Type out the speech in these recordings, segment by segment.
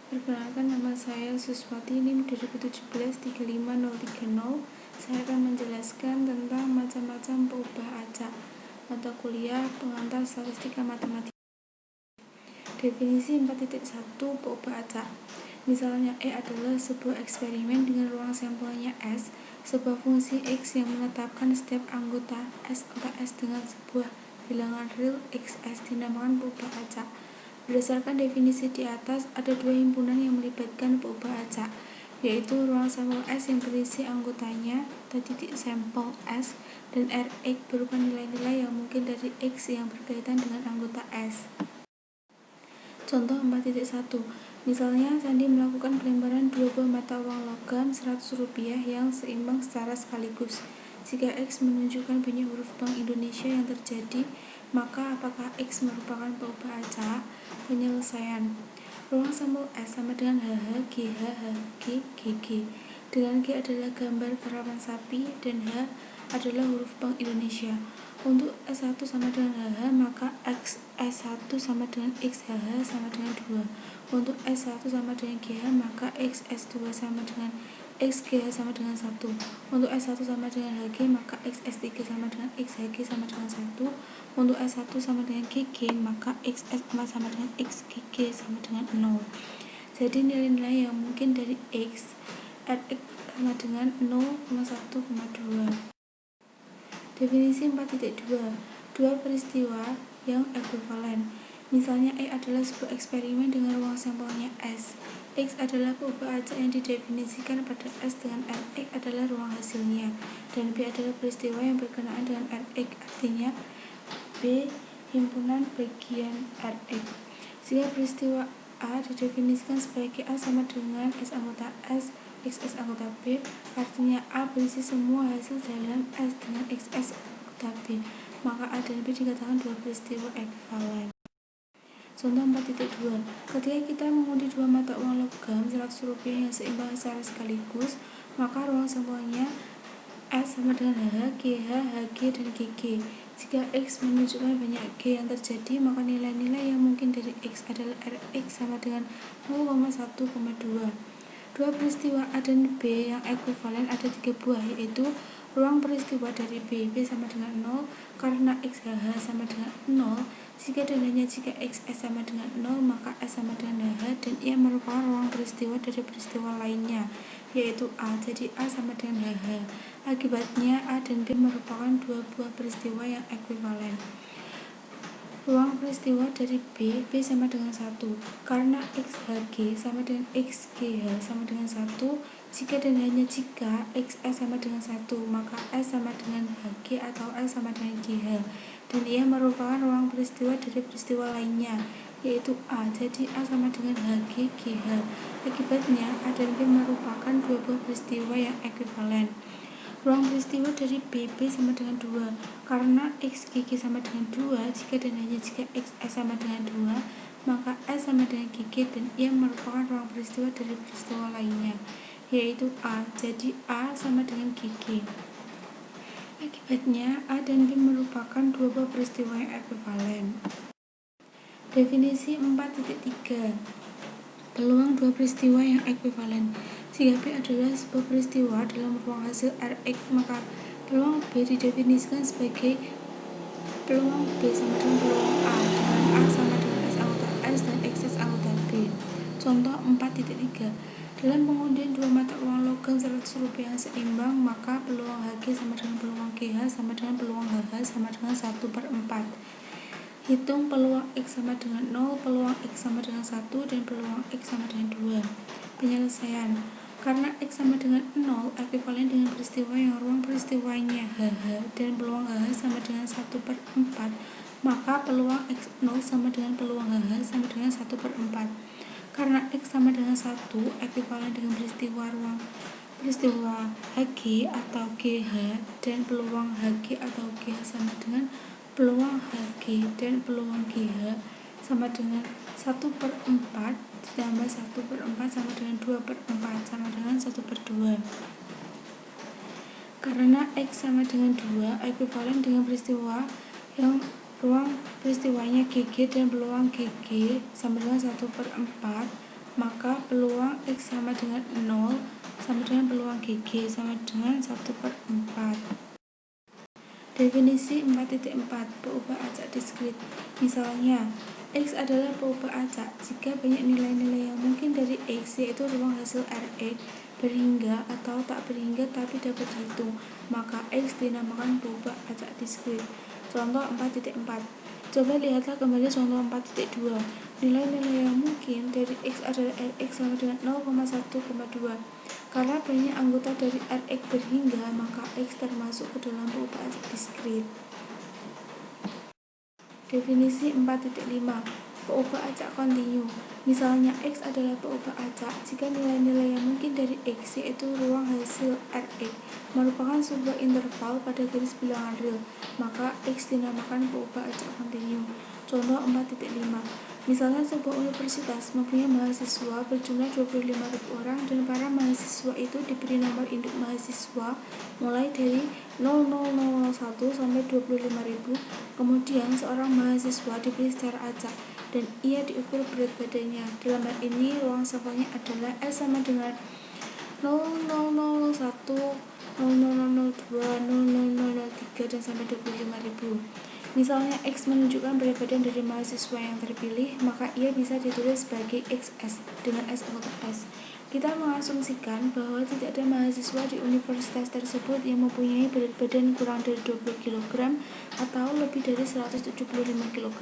Perkenalkan, nama saya Suswati, NIM 2017-35030. Saya akan menjelaskan tentang macam-macam peubah acak. Mata kuliah pengantar statistika matematika. Definisi 4.1 peubah acak. Misalnya, E adalah sebuah eksperimen dengan ruang sampelnya S, sebuah fungsi X yang menetapkan setiap anggota S dengan sebuah bilangan real XS dinamakan peubah acak. Berdasarkan definisi di atas, ada dua himpunan yang melibatkan peubah acak, yaitu ruang sampel S yang berisi anggotanya titik sampel S dan Rx berupa nilai-nilai yang mungkin dari X yang berkaitan dengan anggota S. Contoh 4.1. Misalnya, Sandi melakukan pelemparan 2 buah mata uang logam Rp100 yang seimbang secara sekaligus. Jika X menunjukkan banyak huruf Bank Indonesia yang terjadi, maka apakah X merupakan peubah acak? Penyelesaian. Ruang sampel S sama dengan HH, GH, HG, GG. Dengan G adalah gambar karawan sapi dan H adalah huruf Bank Indonesia. Untuk S1 sama dengan HH, maka X S1 sama dengan X HH sama dengan 2. Untuk S1 sama dengan GH, maka X S2 sama dengan X GH sama dengan 1. Untuk S1 sama dengan HG, maka X S3 sama dengan X HG sama dengan 1. Untuk S1 sama dengan GG, maka X S4 sama dengan X GG sama dengan 0. Jadi nilai-nilai yang mungkin dari X Rx sama dengan 0,1,2. Definisi 4.2. Dua peristiwa yang ekuivalen. Misalnya, E adalah sebuah eksperimen dengan ruang sampelnya S. X adalah peubah acak yang didefinisikan pada S dengan Rx adalah ruang hasilnya, dan B adalah peristiwa yang berkenaan dengan Rx, artinya B himpunan bagian Rx. Jika peristiwa A didefinisikan sebagai A sama dengan S anggota S, XS anggota B, artinya A berisi semua hasil dalam S dengan XS anggota B, maka A dan B dikatakan dua peristiwa ekuivalen. Contoh 4.2. Ketika kita mengundi 2 mata uang logam Rp100 yang seimbang secara sekaligus, maka ruang sampelnya S sama dengan HH, GH, HG, dan GG. Jika X menunjukkan banyak G yang terjadi, maka nilai-nilai yang mungkin dari X adalah Rx sama dengan 0,1,2. Dua peristiwa A dan B yang ekuivalen ada 3 buah, yaitu ruang peristiwa dari B sama dengan 0 karena X HH sama dengan 0. Jika dan hanya jika X S sama dengan 0, maka S sama dengan HH, dan ia merupakan ruang peristiwa dari peristiwa lainnya, yaitu A. Jadi A sama dengan HH. Akibatnya A dan B merupakan dua buah peristiwa yang ekuivalen. Ruang peristiwa dari B sama dengan 1 karena XHG sama dengan XGH sama dengan 1. Jika dan hanya jika XS sama dengan 1, maka S sama dengan HG atau S sama dengan GH, dan ia merupakan ruang peristiwa dari peristiwa lainnya, yaitu A. Jadi A sama dengan HG, GH. Akibatnya A dan B merupakan dua buah peristiwa yang ekuivalen. Ruang peristiwa dari BB sama dengan 2 karena XGG sama dengan 2. Jika dan hanya jika XS sama dengan 2, maka S sama dengan GG, dan ia merupakan ruang peristiwa dari peristiwa lainnya, yaitu A. Jadi A sama dengan GG. Akibatnya A dan B merupakan dua buah peristiwa yang ekuivalen. Definisi 4.3. Peluang dua peristiwa yang ekuivalen. Jika B adalah sebuah peristiwa dalam ruang hasil Rx, maka peluang B didefinisikan sebagai peluang B sama dengan peluang A, dengan A sama dengan S anggota S dan XS anggota B. Contoh 4.3. Dalam pengundian 2 mata uang logam Rp100 yang seimbang, maka peluang HG sama dengan peluang GH sama dengan peluang HH sama dengan 1/4. Hitung peluang X sama dengan 0, peluang X sama dengan 1, dan peluang X sama dengan 2. Penyelesaian. Karena X sama dengan 0 ekuivalen dengan peristiwa yang ruang peristiwanya HH dan peluang HH sama dengan 1/4, maka peluang X0 sama dengan peluang HH sama dengan 1/4. Karena X sama dengan 1 ekuivalen dengan peristiwa HG atau GH, dan peluang HG atau GH sama dengan peluang HG, dan peluang GH sama dengan 1/4 ditambah 1/4 sama dengan 2/4 sama dengan 1/2. Karena X sama dengan 2 ekuivalen dengan peristiwa yang ruang peristiwanya GG dan peluang GG sama dengan 1/4, maka peluang X sama dengan 0 sama dengan peluang GG sama dengan 1/4. Definisi 4.4 peubah acak diskrit. Misalnya, X adalah peubah acak jika banyak nilai-nilai yang mungkin dari X, yaitu ruang hasil Rx berhingga atau tak berhingga tapi dapat dihitung, maka X dinamakan peubah acak diskrit. Contoh 4.4. Coba lihatlah kembali contoh 4.2. Nilai-nilai yang mungkin dari X adalah Rx sama dengan 0,1,2. Karena banyak anggota dari Rx berhingga, maka X termasuk ke dalam peubah acak diskrit. Definisi 4.5 peubah acak kontinu. Misalnya, X adalah peubah acak jika nilai-nilai yang mungkin dari X, yaitu ruang hasil Rx, merupakan sebuah interval pada garis bilangan real, maka X dinamakan peubah acak kontinu. Contoh 4.5. Misalnya sebuah universitas mempunyai mahasiswa berjumlah 25.000 orang dan para mahasiswa itu diberi nomor induk mahasiswa mulai dari 00001 sampai 25.000. Kemudian seorang mahasiswa diberi secara acak dan ia diukur berat badannya. Dalam hal ini ruang sampelnya adalah S sama dengan 00001, 00002, 00003 dan sampai 25.000. Misalnya X menunjukkan berat badan dari mahasiswa yang terpilih, maka ia bisa ditulis sebagai XS dengan S anggota S. Kita mengasumsikan bahwa tidak ada mahasiswa di universitas tersebut yang mempunyai berat badan kurang dari 20 kg atau lebih dari 175 kg,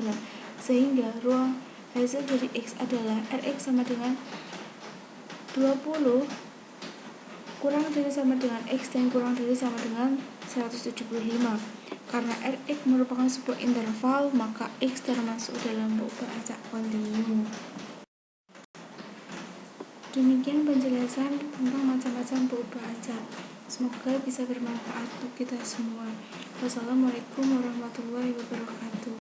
sehingga ruang hasil dari X adalah Rx sama dengan 20 kurang dari sama dengan X dan kurang dari sama dengan 175. Karena Rx merupakan sebuah interval, maka X termasuk dalam peubah acak kontinu. Demikian penjelasan tentang macam-macam peubah acak. Semoga bisa bermanfaat untuk kita semua. Wassalamualaikum warahmatullahi wabarakatuh.